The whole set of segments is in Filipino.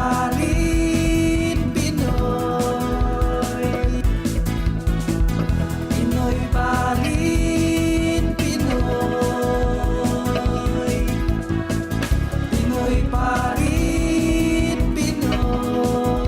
Pa Rin Pinoy. Pinoy Pa Rin Pinoy. Pinoy Pa Rin Pinoy.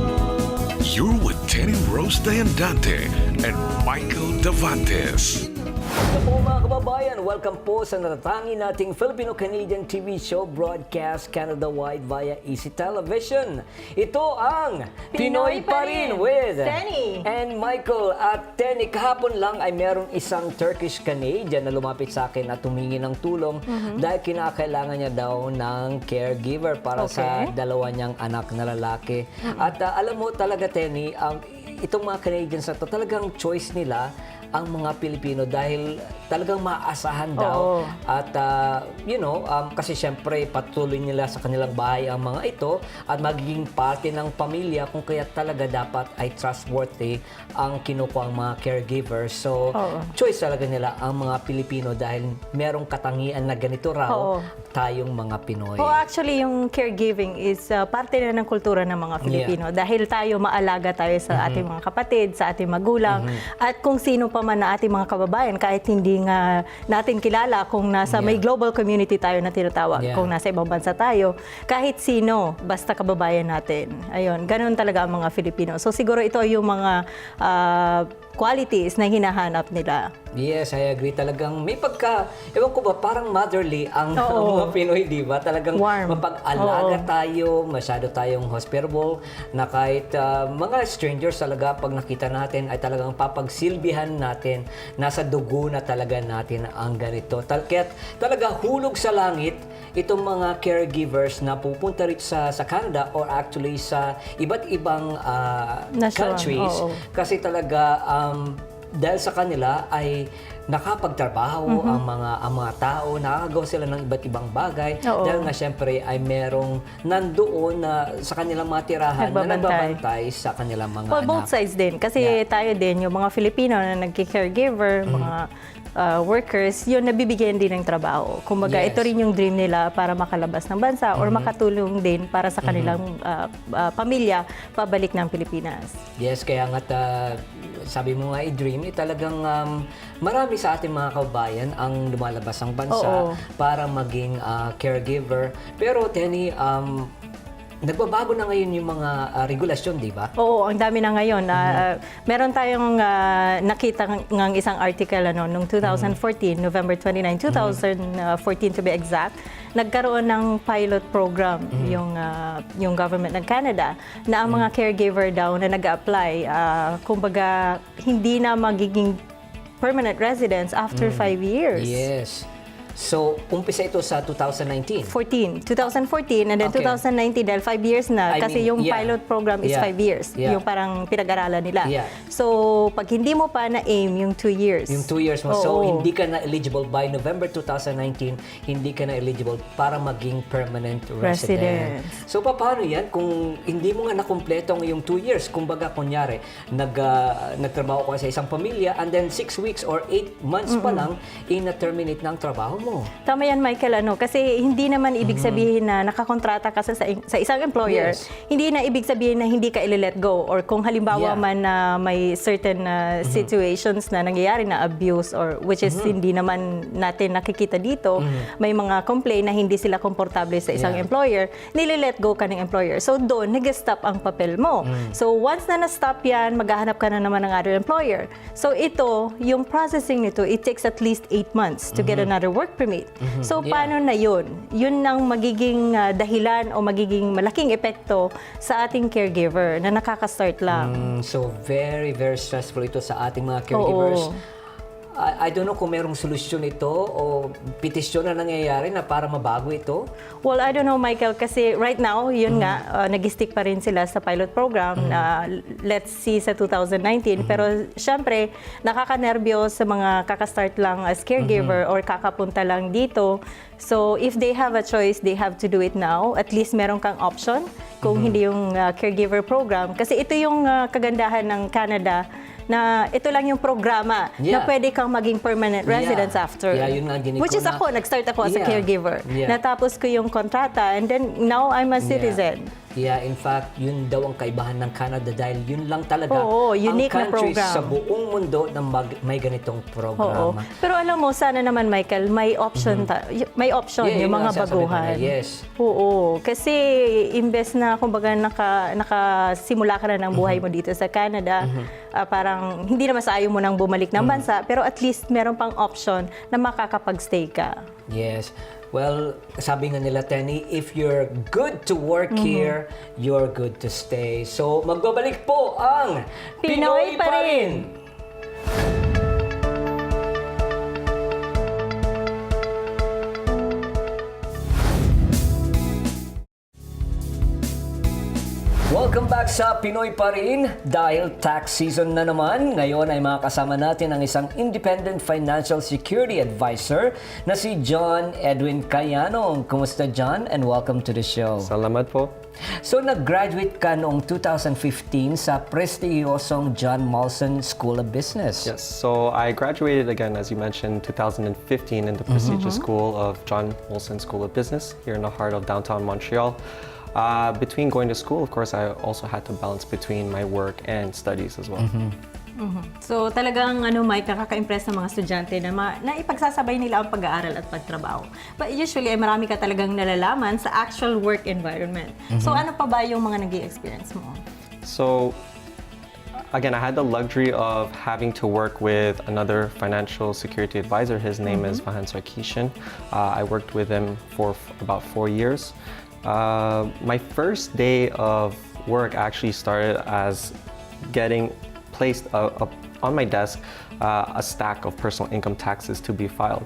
You're with Tenny Rose Diandante and Michael Davantes. Hello po mga kababayan, welcome po sa natatangi nating Filipino-Canadian TV show broadcast Canada-wide via Easy Television. Ito ang Pinoy Pa Rin with Tenny and Michael. At Tenny, kahapon lang ay merong isang Turkish-Canadian na lumapit sa akin at humingi ng tulong dahil kinakailangan niya daw ng caregiver para sa dalawa niyang anak na lalaki. At alam mo talaga, Tenny, itong mga Canadians na to, talagang choice nila ang mga Pilipino dahil talagang maaasahan daw. At kasi syempre patuloy nila sa kanilang bahay ang mga ito at magiging parte ng pamilya kung kaya talaga dapat ay trustworthy ang kinukuha ang mga caregivers. So, choice talaga nila ang mga Pilipino dahil merong katangian na ganito raw tayong mga Pinoy. Actually, yung caregiving is parte na ng kultura ng mga Filipino. Dahil tayo maalaga tayo sa ating mga kapatid, sa ating magulang, at kung sino pa man na ating mga kababayan, kahit hindi nga natin kilala, kung nasa may global community tayo na tinatawag, kung nasa ibang bansa tayo, kahit sino, basta kababayan natin. Ayun, ganun talaga ang mga Filipino. So siguro ito yung mga qualities na hinahanap nila. Yes, I agree. Talagang may ewan ko ba, parang motherly ang mga Pinoy, di ba? Talagang mapag-alaga tayo, masyado tayong hospitable, na kahit mga strangers talaga, pag nakita natin, ay talagang papagsilbihan natin, nasa dugo na talaga natin ang ganito. Kaya talaga hulog sa langit itong mga caregivers na pupunta rin sa Canada or actually sa iba't ibang countries. Kasi talaga, dahil sa kanila ay nakapagtrabaho ang mga tao, nakakagawa sila ng iba't ibang bagay. Dahil nga syempre ay merong nandoon na sa kanilang mga tirahan na nagbabantay sa kanilang mga anak. Both sides din. Kasi tayo din, yung mga Filipino na nagki-caregiver, mga workers, yun nabibigyan din ng trabaho. Kumbaga, ito rin yung dream nila para makalabas ng bansa or makatulong din para sa kanilang pamilya pabalik ng Pilipinas. Yes, kaya nga sabi mo nga i-dream, talagang marami sa ating mga kababayan ang lumalabas ng bansa para maging caregiver. Pero Tenny, nagbabago na ngayon yung mga regulasyon, di ba? Oo, ang dami na ngayon. Meron tayong nakita ng isang article noong 2014, November 29, 2014 to be exact. Nagkaroon ng pilot program yung government ng Canada na ang mga caregiver daw na nag-apply, kumbaga hindi na magiging permanent residents after 5 years. Yes. So, umpisa ito sa 2019? 2014, and then 2019 dahil 5 years na kasi yung pilot program is 5 years. Yung parang pinag-aralan nila. So, pag hindi mo pa na-aim yung 2 years. Yung 2 years mo. So, hindi ka na eligible by November 2019, hindi ka na eligible para maging permanent resident. So, paano yan? Kung hindi mo nga nakumpleto yung 2 years, kumbaga, kunyari, nagtrabaho ka sa isang pamilya and then 6 weeks or 8 months pa lang, na-terminate na ang trabaho mo. Tama yan, Michael. Kasi hindi naman ibig sabihin na nakakontrata ka sa isang employer. Hindi na ibig sabihin na hindi ka i-let go. Or kung halimbawa man na may certain situations na nangyayari na abuse or which is hindi naman natin nakikita dito, may mga complaint na hindi sila komportable sa isang employer, nili-let go ka ng employer. So doon, nag-stop ang papel mo. So once na na-stop yan, maghahanap ka na naman ng other employer. So ito, yung processing nito, it takes at least 8 months to get another work permit. So, paano na yun? Yun ang magiging dahilan o magiging malaking epekto sa ating caregiver na nakaka-start lang. So, very, very stressful ito sa ating mga caregivers. I don't know kung merong solusyon ito o petisyon na nangyayari na para mabago ito. Well, I don't know, Michael, kasi right now, yun nga, nag-stick pa rin sila sa pilot program na let's see sa 2019. Pero syempre, nakaka-nervyos sa mga kakastart lang as caregiver or kakapunta lang dito. So, if they have a choice, they have to do it now. At least meron kang option kung hindi yung caregiver program. Kasi ito yung kagandahan ng Canada na ito lang yung programa na pwede kang maging permanent residence after. Yun nga, Which is ako, nag-start ako as a caregiver. Natapos ko yung kontrata and then now I'm a citizen. Yeah, in fact, yun daw ang kaibahan ng Canada dahil yun lang talaga unique ang na country program. sa buong mundo na may ganitong programa. Pero alam mo, sana naman, Michael, may option, may option Yeah, yung yun mga nga sasabihin ko na, baguhan. yes. Oo, kasi imbes na kumbaga nakasimula ka na ng buhay mo dito sa Canada, parang hindi naman sa ayaw mo nang bumalik ng bansa, pero at least meron pang option na makakapag-stay ka. Yes. Well, sabi nga nila, Tenny, if you're good to work here, you're good to stay. So, magbabalik po ang Pinoy Pa Rin! Welcome back sa Pinoy Pa Rin. Dahil tax season na naman, ngayon ay makakasama natin ang isang independent financial security advisor na si John Edwin Cayanong. Kumusta, John? And welcome to the show. Salamat po. So, nag-graduate ka noong 2015 sa prestiyosong John Molson School of Business. Yes, so I graduated again, as you mentioned, 2015 in the prestigious school of John Molson School of Business here in the heart of downtown Montreal. Between going to school, of course, I also had to balance between my work and studies as well. So talagang Mike, nakaka-impress ng mga estudyante na ipagsasabay nila ang pag-aaral at pagtrabaho. But usually ay marami ka talagang nalalaman sa actual work environment. So ano pa ba yung mga nag-i-experience mo? So again, I had the luxury of having to work with another financial security advisor. His name is Vahan Sarkisian. I worked with him for about 4 years. My first day of work actually started as getting placed on my desk a stack of personal income taxes to be filed.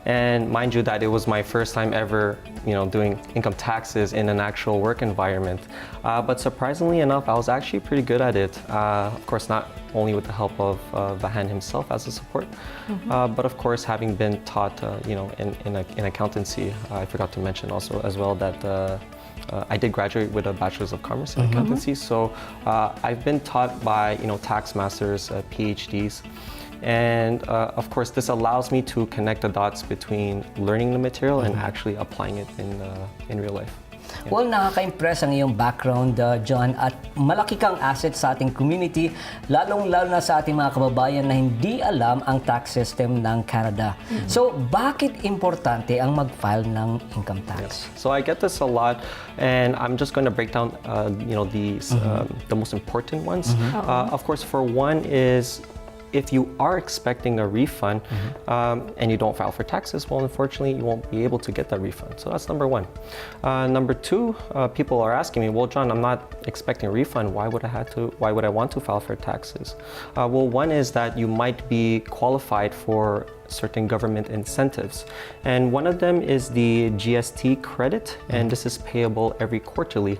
And mind you that it was my first time ever, doing income taxes in an actual work environment. But surprisingly enough, I was actually pretty good at it. Of course, not only with the help of Vahan himself as a support, but of course, having been taught, in accountancy, I forgot to mention also as well that I did graduate with a Bachelor's of Commerce in accountancy, so I've been taught by tax masters, PhDs, and of course this allows me to connect the dots between learning the material and actually applying it in real life. Well, nakaka-impress ang iyong background, John, at malaki kang asset sa ating community, lalong-lalo na sa ating mga kababayan na hindi alam ang tax system ng Canada. So, bakit importante ang mag-file ng income tax? So I get this a lot, and I'm just going to break down, the most important ones. Of course, for one is, if you are expecting a refund and you don't file for taxes, well, unfortunately, you won't be able to get that refund. So that's number one. Number two, people are asking me, well, John, I'm not expecting a refund. Why would I want to file for taxes? Well, one is that you might be qualified for certain government incentives. And one of them is the GST credit, and this is payable every quarterly.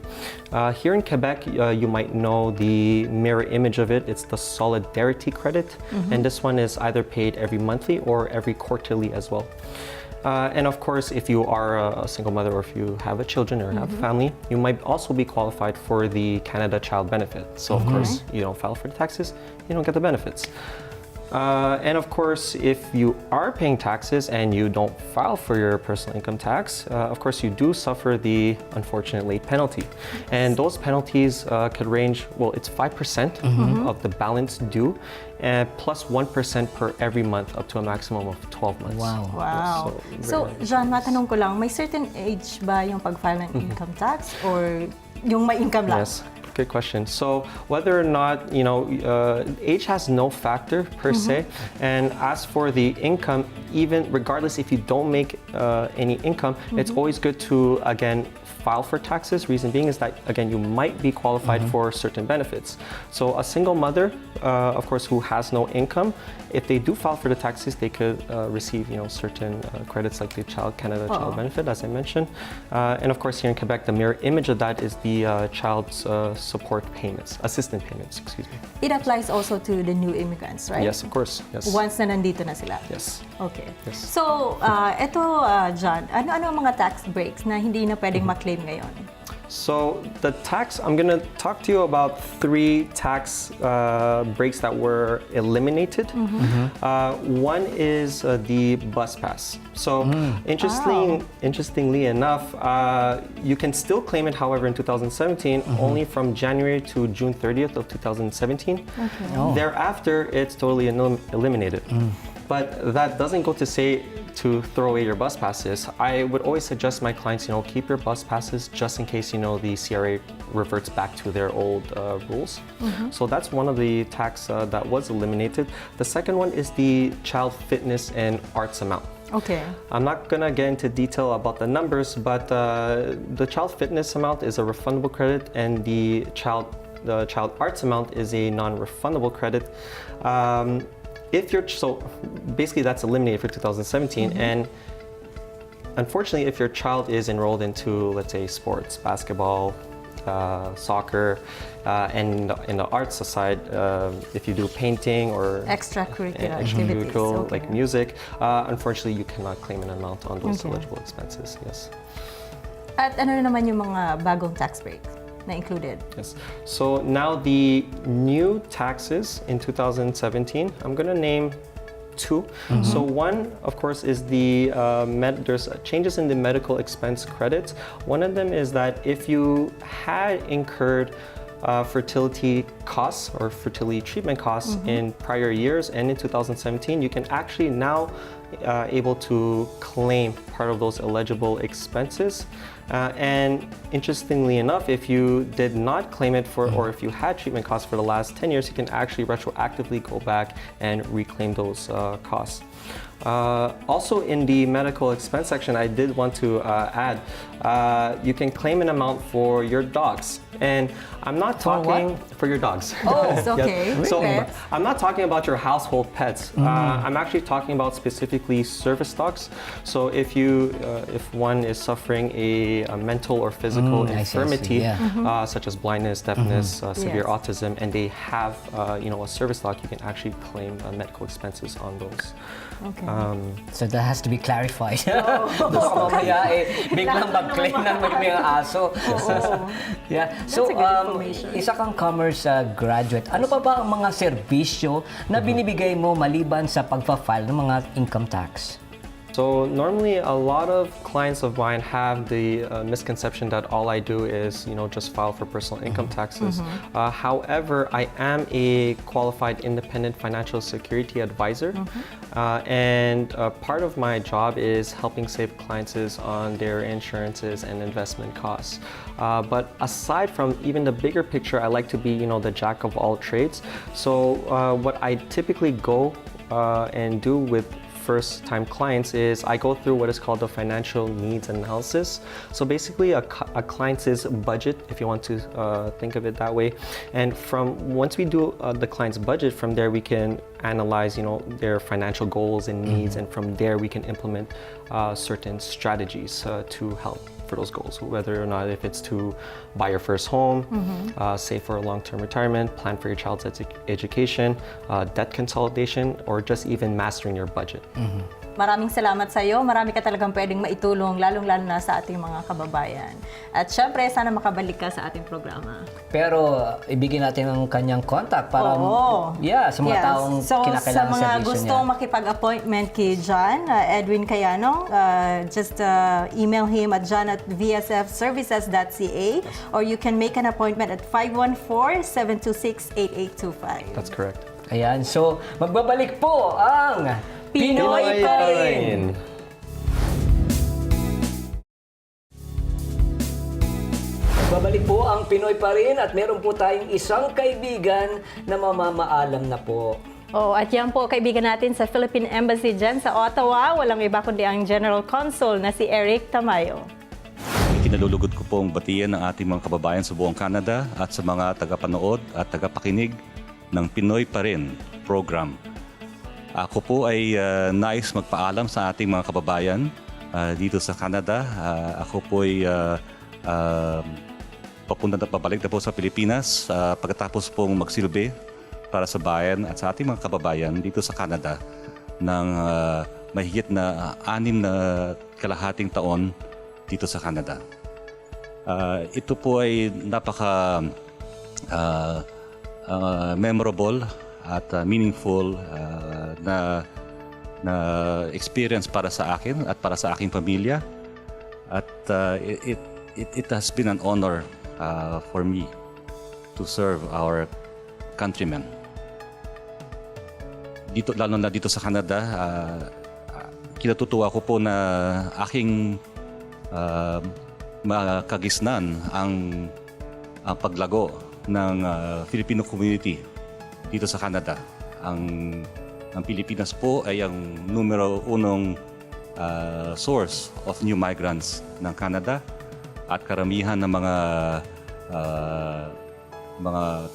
Here in Quebec, you might know the mirror image of it. It's the solidarity credit, and this one is either paid every monthly or every quarterly as well. And of course, if you are a single mother or if you have a children or have a family, you might also be qualified for the Canada Child Benefit. So of course, you don't file for the taxes, you don't get the benefits. And of course, if you are paying taxes and you don't file for your personal income tax, of course, you do suffer the unfortunate late penalty. And those penalties could range, well, it's 5% of the balance due, plus 1% per every month up to a maximum of 12 months. Wow. So, John, matanong ko lang, may certain age ba yung pag-file ng income tax or yung may income lang? Yes. Good question. So whether or not, age has no factor per se. And as for the income, even regardless if you don't make any income, it's always good to, again, file for taxes. Reason being is that, again, you might be qualified for certain benefits. So a single mother, of course, who has no income, if they do file for the taxes, they could receive, certain credits like the Canada Child Benefit, as I mentioned. And of course, here in Quebec, the mirror image of that is the child's support payments, assistance payments, excuse me. It applies also to the new immigrants, right? Yes, of course. Yes. Once na nandito na sila? Yes. Okay. Yes. So, John, ano ang mga tax breaks na hindi na pwedeng ma-claim ngayon? So the tax, I'm going to talk to you about 3 tax breaks that were eliminated. One is the bus pass. So interestingly enough, you can still claim it, however, in 2017, only from January to June 30th of 2017. Thereafter, it's totally eliminated. But that doesn't go to say to throw away your bus passes. I would always suggest my clients, keep your bus passes just in case, the CRA reverts back to their old rules. So that's one of the tax that was eliminated. The second one is the child fitness and arts amount. Okay. I'm not gonna get into detail about the numbers, but the child fitness amount is a refundable credit, and the child arts amount is a non-refundable credit. So basically that's eliminated for 2017, and unfortunately, if your child is enrolled into, let's say, sports, basketball, soccer, and in the arts side, if you do painting or Extracurricular activities, like music, unfortunately, you cannot claim an amount on those eligible expenses. Yes. At ano naman yung mga bagong tax breaks na included? Yes. So now the new taxes in 2017, I'm going to name 2. So one, of course, is the there's changes in the medical expense credits. One of them is that if you had incurred fertility costs or fertility treatment costs in prior years and in 2017, you can actually now able to claim part of those eligible expenses. And interestingly enough, if you did not claim it for, or if you had treatment costs for the last 10 years, you can actually retroactively go back and reclaim those costs. Also in the medical expense section, I did want to add, you can claim an amount for your dogs. And I'm not talking for your dogs. Oh, it's okay. So I'm not talking about your household pets. I'm actually talking about specifically service dogs. So if one is suffering a mental or physical infirmity, such as blindness, deafness, severe autism, and they have a service dog, you can actually claim medical expenses on those. Okay. So that has to be clarified. Mamaya biglang mag-claim ng mga aso. Yeah. So, That's a good information. Isa kang commerce graduate. Ano pa ba ang mga serbisyo na binibigay mo maliban sa pagpa-file ng mga income tax? So normally a lot of clients of mine have the misconception that all I do is, just file for personal income taxes. However, I am a qualified independent financial security advisor, and part of my job is helping save clients on their insurances and investment costs. But aside from even the bigger picture, I like to be, the jack of all trades. So what I typically go and do with first-time clients is I go through what is called the financial needs analysis. So basically a client's budget, if you want to think of it that way. And once we do the client's budget, from there we can analyze their financial goals and needs, and from there we can implement certain strategies to help for those goals, whether or not if it's to buy your first home, save for a long-term retirement, plan for your child's education, debt consolidation, or just even mastering your budget. Maraming salamat sa iyo. Marami ka talagang pwedeng maitulong, lalong-lalo na sa ating mga kababayan. At syempre, sana makabalik ka sa ating programa. Pero ibigin natin ang kanyang contact para sa mga taong kinakailangan sa mga servisyo gustong niya. makipag-appointment kay John, Edwin Cayanong, just email him at john@vsfservices.ca, or you can make an appointment at 514-726-8825. That's correct. Ayan, so magbabalik po ang Pinoy Pa Rin! Magbabalik po ang Pinoy Pa Rin at meron po tayong isang kaibigan na mamamaalam na po. At yan po, kaibigan natin sa Philippine Embassy dyan sa Ottawa. Walang iba kundi ang General Consul na si Eric Tamayo. Kinalulugod ko pong batiyan ng ating mga kababayan sa buong Canada at sa mga tagapanood at tagapakinig ng Pinoy Pa Rin program. Ako po ay nais magpaalam sa ating mga kababayan dito sa Canada. Ako po ay papunta na pabalik na po sa Pilipinas pagkatapos pong magsilbi para sa bayan at sa ating mga kababayan dito sa Canada ng mahigit na 6 na kalahating taon dito sa Canada. Ito po ay napaka memorable at meaningful na experience para sa akin at para sa aking pamilya. At it has been an honor for me to serve our countrymen. Dito, lalo na dito sa Canada, kinatutuwa ko po na aking makagisnan ang paglago ng Filipino community dito sa Canada. Ang Pilipinas po ay ang numero unong source of new migrants ng Canada at karamihan ng mga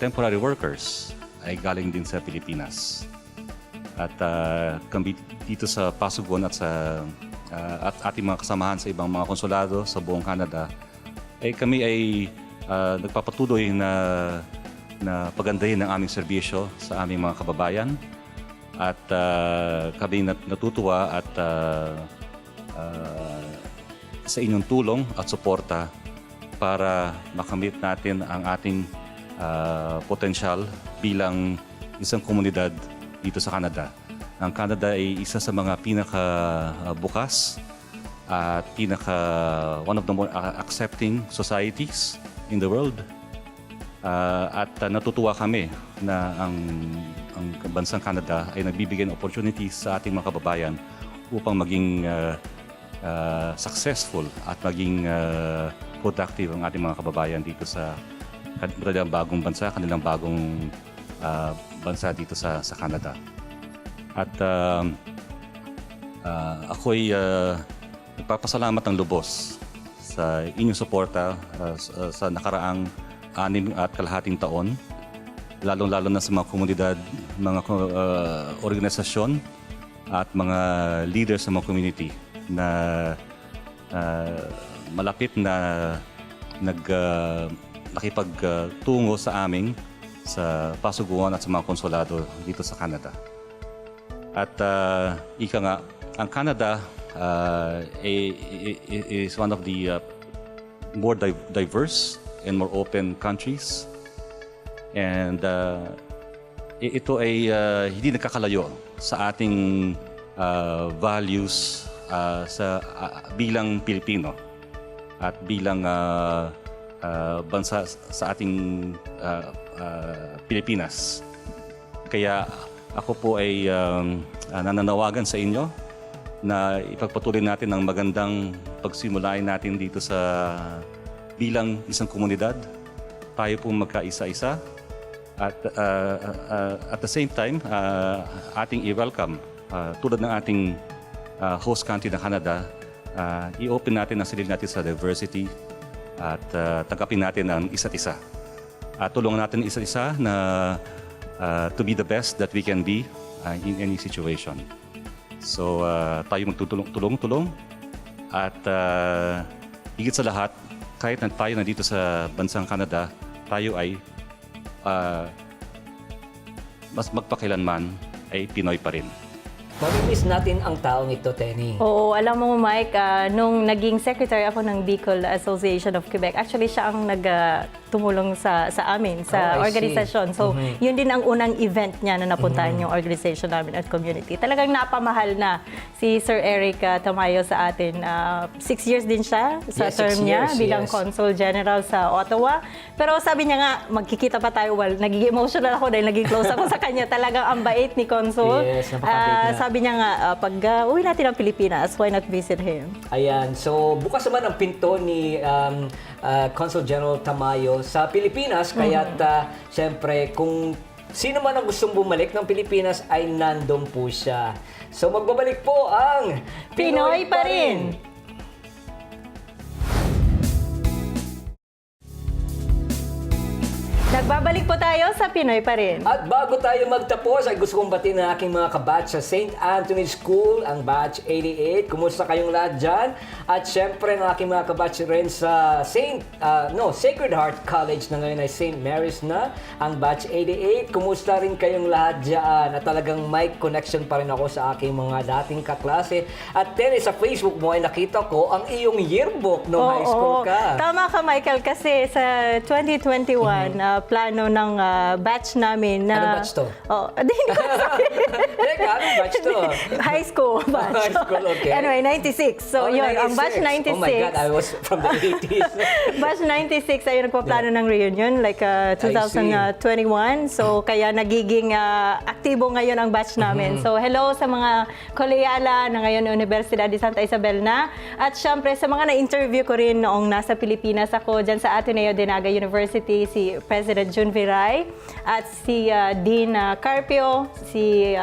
temporary workers ay galing din sa Pilipinas. At kami dito sa Pasugon at ating mga kasamahan sa ibang mga konsulado sa buong Canada, kami ay nagpapatuloy na pagandahin ang aming serbisyo sa aming mga kababayan. At kami natutuwa at sa inyong tulong at suporta para makamit natin ang ating potensyal bilang isang komunidad dito sa Canada. Ang Canada ay isa sa mga pinaka-bukas at one of the more accepting societies in the world. At natutuwa kami na ang bansang Canada ay nagbibigay ng opportunities sa ating mga kababayan upang maging successful at maging productive ang ating mga kababayan dito sa kanilang bagong bansa, kanilang bagong bansa dito sa Canada. At ako'y nagpapasalamat ng lubos sa inyong suporta sa nakaraang 6.5 taon, lalong-lalo na sa mga komunidad, mga organisasyon at mga leaders sa mga community na malapit na nakipagtungo sa amin sa pasuguan at sa mga konsulado dito sa Canada. At ika nga, ang Canada is one of the more diverse and more open countries. And ito ay hindi nakakalayo sa ating values bilang Pilipino at bilang bansa sa ating Pilipinas. Kaya ako po ay nananawagan sa inyo na ipagpatuloy natin ang magandang pagsimulain natin dito sa bilang isang komunidad. Tayo po magkaisa-isa at at the same time ating i-welcome tulad ng ating host country na Canada, i-open natin ang sarili natin sa diversity at tanggapin natin ang isa't isa. At tulungan natin isa't isa na to be the best that we can be in any situation. So tayo magtulong-tulong at higit sa lahat, kahit na tayo nandito sa bansang Canada, tayo ay mas magpakilanman ay Pinoy pa rin. Mamimiss natin ang taong ito, Tenny. Oo, alam mo Mike, nung naging secretary ako ng Bicol Association of Quebec, actually siya ang tumulong sa amin, sa organisasyon. So, yun din ang unang event niya na napuntahan yung organization namin at community. Talagang napamahal na si Sir Eric Tamayo sa atin. 6 years din siya sa term niya bilang Consul General sa Ottawa. Pero sabi niya nga, magkikita pa tayo. Well, nagiging emotional ako dahil naging close ako sa kanya. Talagang ang bait ni Consul. Yes, napakabait na. Sabi niya nga, pag uwi natin ang Pilipinas, why not visit him? Ayan, so bukas naman ang pinto ni Consul General Tamayo sa Pilipinas, kaya't siyempre kung sino man ang gustong bumalik ng Pilipinas ay nandun po siya. So magbabalik po ang Pinoy Pa Rin! Babalik po tayo sa Pinoy Pa Rin. At bago tayo magtapos, ay gusto kong batiin ang aking mga kabatch sa St. Anthony School, ang batch 88. Kumusta kayong lahat dyan? At syempre, ang aking mga kabatch rin sa Sacred Heart College na ngayon ay St. Mary's na, ang batch 88. Kumusta rin kayong lahat dyan? At talagang may connection pa rin ako sa aking mga dating kaklase. At then, sa Facebook mo ay nakita ko ang iyong yearbook nung high school ka. Tama ka, Michael, kasi sa 2021, plano ng batch namin na... Anong batch to? Hindi ko Teka, anong batch to? High school batch. High school, okay. Anyway, 96. So, yun, ang batch 96. Oh my God, I was from the 80s. Batch 96 ay nagpaplano ng reunion, like 2021. So, kaya nagiging aktibo ngayon ang batch namin. So, hello sa mga koleyala na ngayon Universidad de Santa Isabel na. At syempre, sa mga na-interview ko rin noong nasa Pilipinas ako, dyan sa Ateneo de Naga University, si President Jun Viray, at si Dean Carpio, si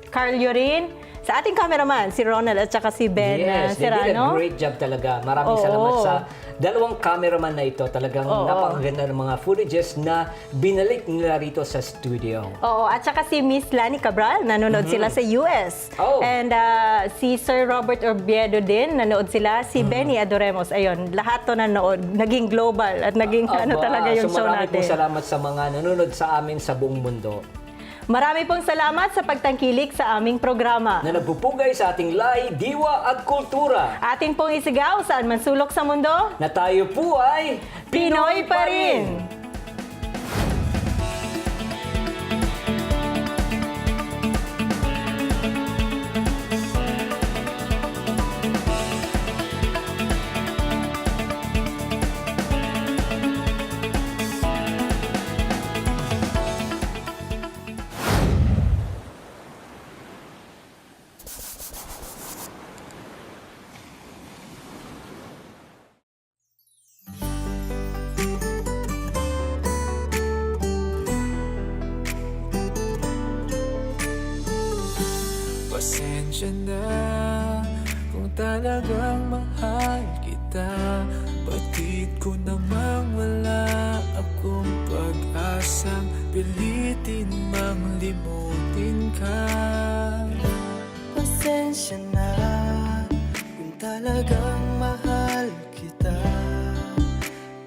Carl Yorin, sa ating cameraman, si Ronald at saka si Ben Yes, they did a Serrano. great job talaga. Maraming salamat sa dalawang cameraman na ito. Talagang napakaganda ng mga footages na binalik nila rito sa studio. Oo, at saka si Miss Lani Cabral, nanonood sila sa US. Oh. And si Sir Robert Orviedo din, nanood sila. Si Benny Adoremos, ayun, lahat to nanood. Naging global at naging talaga yung show marami natin. pong salamat sa mga nanonood sa amin sa buong mundo. Marami pong salamat sa pagtangkilik sa aming programa. Na nagpupugay sa ating lay, diwa at kultura. Atin pong isigaw saan man sulok sa mundo, Na tayo po ay Pinoy Pa Rin! Pasensya na kung talagang mahal kita. Batid ko namang wala akong pag-asang pilitin mang limutin ka. Pasensya na kung talagang mahal kita.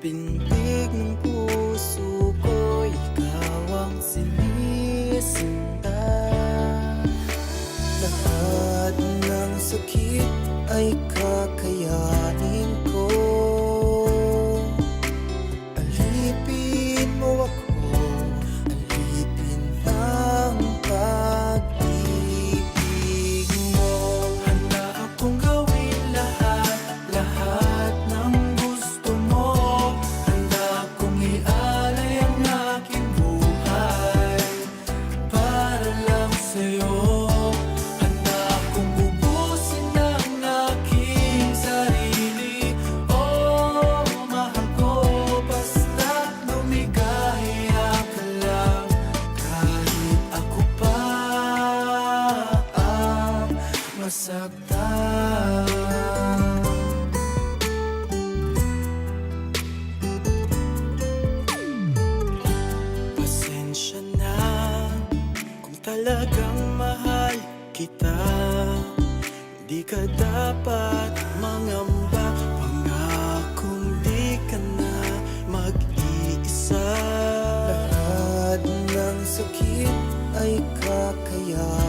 Pintig ng puso ko, ikaw ang sinisinta. Lahat ng sakit ay kakayanin ko. Alipin mo ako, alipin ang pag-ibig mo. Handa akong gawin lahat, lahat ng gusto mo. Handa akong ialay ang aking buhay para lang sa'yo. Pasensya na kung talagang mahal kita. Di ka dapat mangamba, pangakong di ka na mag-iisa. Lahat ng sakit ay kakayanin